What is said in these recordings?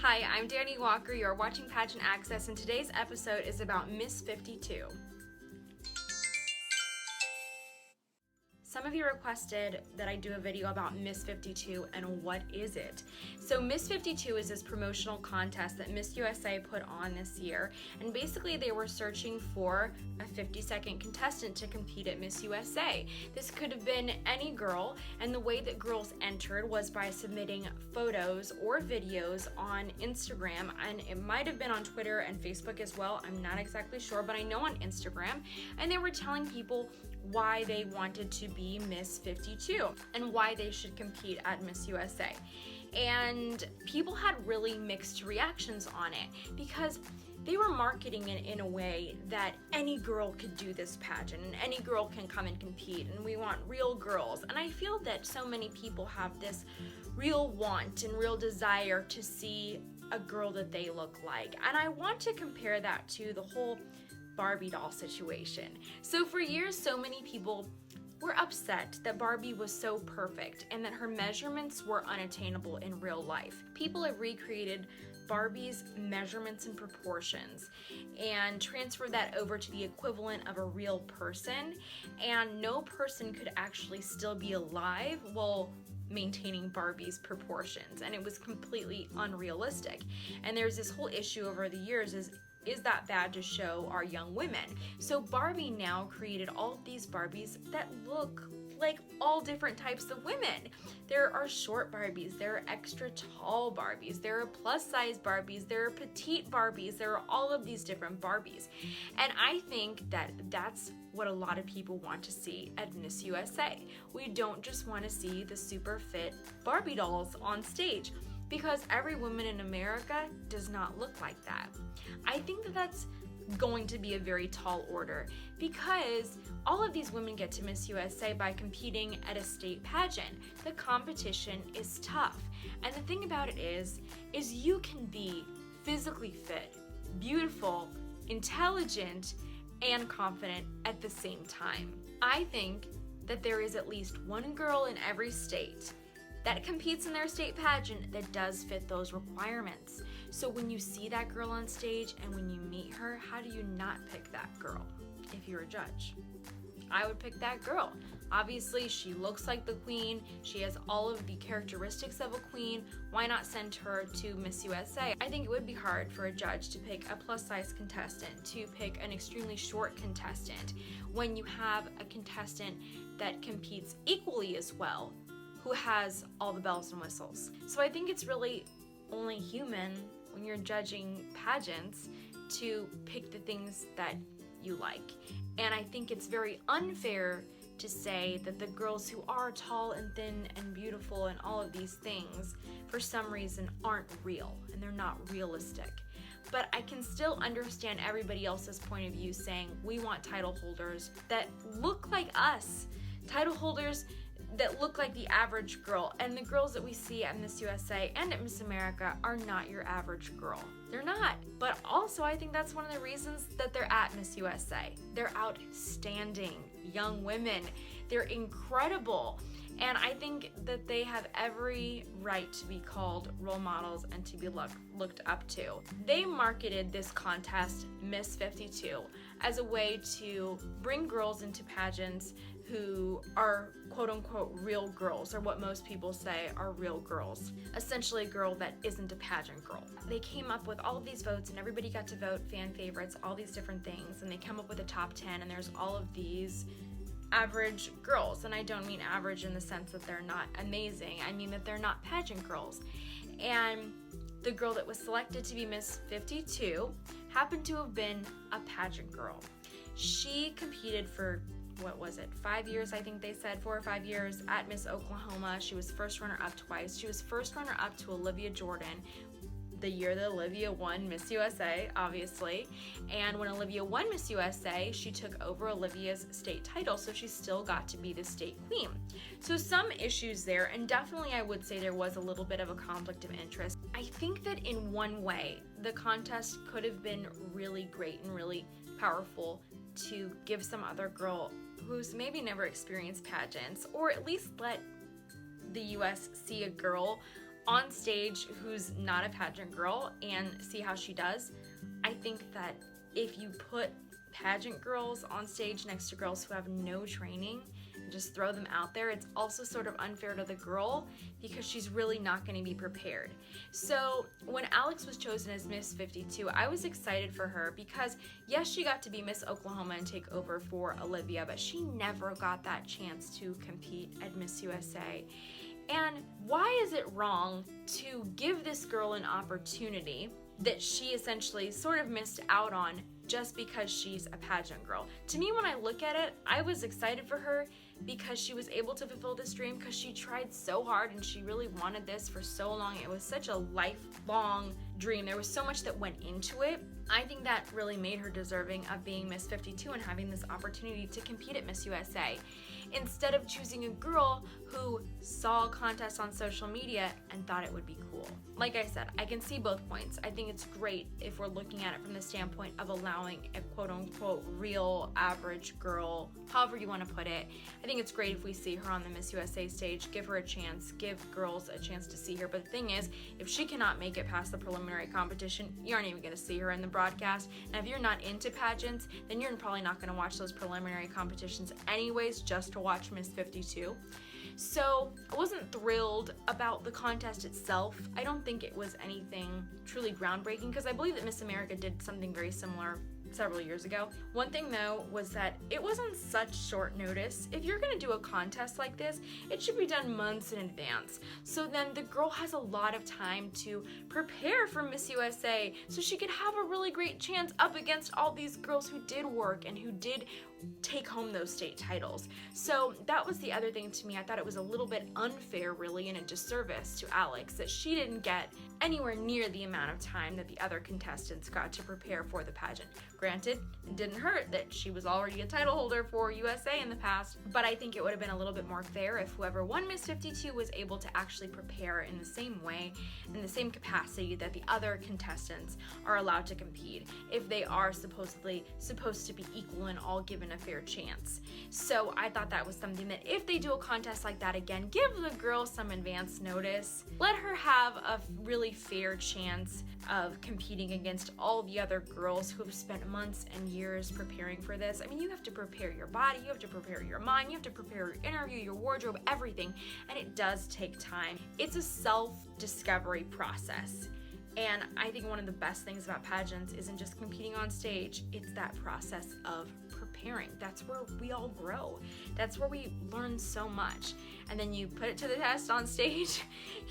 Hi, I'm Dani Walker. You're watching Pageant Access, and today's episode is about Miss 52. Some of you requested that I do a video about Miss 52 and what is it. So Miss 52 is this promotional contest that Miss USA put on this year, and basically they were searching for a 52nd contestant to compete at Miss USA. This could have been any girl, and the way that girls entered was by submitting photos or videos on Instagram, and it might have been on Twitter and Facebook as well. I'm not exactly sure, but I know on Instagram, and they were telling people why they wanted to be Miss 52 and why they should compete at Miss USA. And people had really mixed reactions on it because they were marketing it in a way that any girl could do this pageant and any girl can come and compete, and we want real girls. And I feel that so many people have this real want and real desire to see a girl that they look like. And I want to compare that to the whole Barbie doll situation. So for years, so many people were upset that Barbie was so perfect and that her measurements were unattainable in real life. People have recreated Barbie's measurements and proportions and transferred that over to the equivalent of a real person, and no person could actually still be alive while maintaining Barbie's proportions, and it was completely unrealistic. And there's this whole issue over the years is that bad to show our young women? So Barbie now created all of these Barbies that look like all different types of women. There are short Barbies, there are extra tall Barbies, there are plus size Barbies, there are petite Barbies, there are all of these different Barbies. And I think that that's what a lot of people want to see at Miss USA. We don't just want to see the super fit Barbie dolls on stage, because every woman in America does not look like that. I think that that's going to be a very tall order, because all of these women get to Miss USA by competing at a state pageant. The competition is tough. And the thing about it is you can be physically fit, beautiful, intelligent, and confident at the same time. I think that there is at least one girl in every state that competes in their state pageant that does fit those requirements. So when you see that girl on stage and when you meet her, how do you not pick that girl if you're a judge? I would pick that girl. Obviously, she looks like the queen. She has all of the characteristics of a queen. Why not send her to Miss USA? I think it would be hard for a judge to pick a plus-size contestant, to pick an extremely short contestant, when you have a contestant that competes equally as well, who has all the bells and whistles. So I think it's really only human when you're judging pageants to pick the things that you like. And I think it's very unfair to say that the girls who are tall and thin and beautiful and all of these things for some reason aren't real and they're not realistic. But I can still understand everybody else's point of view saying we want title holders that look like us, title holders that look like the average girl. And the girls that we see at Miss USA and at Miss America are not your average girl. They're not. But also I think that's one of the reasons that they're at Miss USA. They're outstanding young women. They're incredible. And I think that they have every right to be called role models and to be looked up to. They marketed this contest, Miss 52, as a way to bring girls into pageants who are quote-unquote real girls, or what most people say are real girls. Essentially a girl that isn't a pageant girl. They came up with all of these votes and everybody got to vote fan favorites, all these different things, and they come up with a top 10, and there's all of these average girls. And I don't mean average in the sense that they're not amazing. I mean that they're not pageant girls. And the girl that was selected to be Miss 52 happened to have been a pageant girl. She competed for, 5 years, I think they said, 4 or 5 years at Miss Oklahoma. She was first runner-up twice. She was first runner-up to Olivia Jordan the year that Olivia won Miss USA, obviously. And when Olivia won Miss USA, she took over Olivia's state title, so she still got to be the state queen. So some issues there, and definitely I would say there was a little bit of a conflict of interest. I think that in one way, the contest could have been really great and really powerful to give some other girl who's maybe never experienced pageants, or at least let the US see a girl on stage who's not a pageant girl and see how she does. I think that if you put pageant girls on stage next to girls who have no training and just throw them out there, it's also sort of unfair to the girl because she's really not going to be prepared. So when Alex was chosen as Miss 52, I was excited for her because yes, she got to be Miss Oklahoma and take over for Olivia, but she never got that chance to compete at Miss USA. And why is it wrong to give this girl an opportunity that she essentially sort of missed out on just because she's a pageant girl? To me, when I look at it, I was excited for her because she was able to fulfill this dream because she tried so hard and she really wanted this for so long. It was such a lifelong dream. There was so much that went into it. I think that really made her deserving of being Miss 52 and having this opportunity to compete at Miss USA. Instead of choosing a girl who saw a contest on social media and thought it would be cool. Like I said, I can see both points. I think it's great if we're looking at it from the standpoint of allowing a quote-unquote real average girl, however you want to put it. I think it's great if we see her on the Miss USA stage, give her a chance, give girls a chance to see her. But the thing is, if she cannot make it past the preliminary competition, you aren't even going to see her in the broadcast. And if you're not into pageants, then you're probably not going to watch those preliminary competitions anyways, just to watch Miss 52. So I wasn't thrilled about the contest itself. I don't think it was anything truly groundbreaking because I believe that Miss America did something very similar several years ago. One thing though was that it was on such short notice. If you're gonna do a contest like this, it should be done months in advance. So then the girl has a lot of time to prepare for Miss USA so she could have a really great chance up against all these girls who did work and who did take home those state titles. So that was the other thing to me. I thought it was a little bit unfair really and a disservice to Alex that she didn't get anywhere near the amount of time that the other contestants got to prepare for the pageant. Granted, it didn't hurt that she was already a title holder for USA in the past, but I think it would have been a little bit more fair if whoever won Miss 52 was able to actually prepare in the same way, in the same capacity that the other contestants are allowed to compete, if they are supposedly supposed to be equal and all given a fair chance. So I thought that was something that if they do a contest like that again, give the girl some advance notice, let her have a really fair chance of competing against all the other girls who have spent months and years preparing for this. I mean, you have to prepare your body, you have to prepare your mind, you have to prepare your interview, your wardrobe, everything, and it does take time. It's a self-discovery process. And I think one of the best things about pageants isn't just competing on stage, it's that process of preparing. That's where we all grow. That's where we learn so much. And then you put it to the test on stage,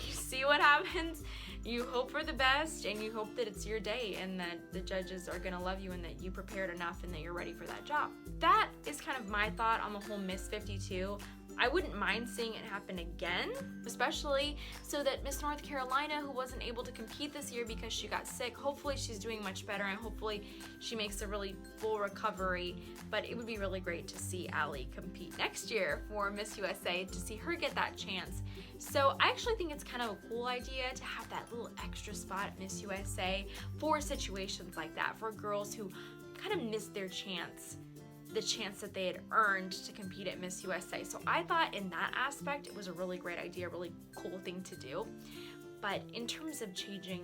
you see what happens, you hope for the best, and you hope that it's your day and that the judges are gonna love you and that you prepared enough and that you're ready for that job. That is kind of my thought on the whole Miss 52. I wouldn't mind seeing it happen again, especially so that Miss North Carolina, who wasn't able to compete this year because she got sick, hopefully she's doing much better and hopefully she makes a really full recovery. But it would be really great to see Allie compete next year for Miss USA, to see her get that chance. So I actually think it's kind of a cool idea to have that little extra spot at Miss USA for situations like that, for girls who kind of missed their chance, the chance that they had earned to compete at Miss USA. So I thought in that aspect, it was a really great idea, really cool thing to do. But in terms of changing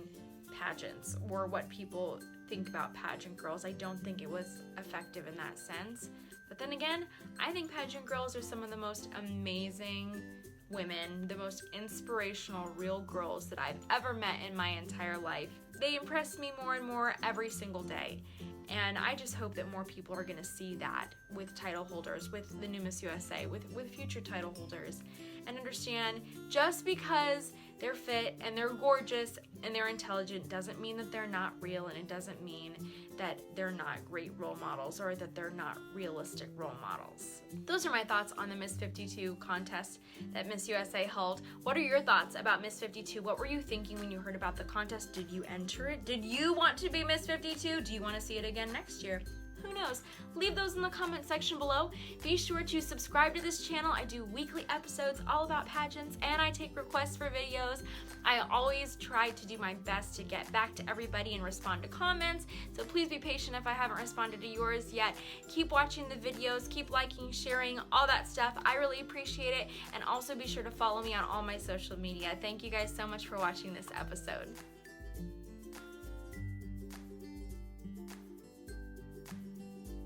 pageants or what people think about pageant girls, I don't think it was effective in that sense. But then again, I think pageant girls are some of the most amazing women, the most inspirational real girls that I've ever met in my entire life. They impress me more and more every single day. And I just hope that more people are gonna see that with title holders, with the new Miss USA, with future title holders, and understand just because they're fit and they're gorgeous and they're intelligent doesn't mean that they're not real, and it doesn't mean that they're not great role models or that they're not realistic role models. Those are my thoughts on the Miss 52 contest that Miss USA held. What are your thoughts about Miss 52? What were you thinking when you heard about the contest? Did you enter it? Did you want to be Miss 52? Do you want to see it again next year? Who knows? Leave those in the comment section below. Be sure to subscribe to this channel. I do weekly episodes all about pageants, and I take requests for videos. I always try to do my best to get back to everybody and respond to comments, so please be patient if I haven't responded to yours yet. Keep watching the videos, keep liking, sharing, all that stuff. I really appreciate it, and also be sure to follow me on all my social media. Thank you guys so much for watching this episode.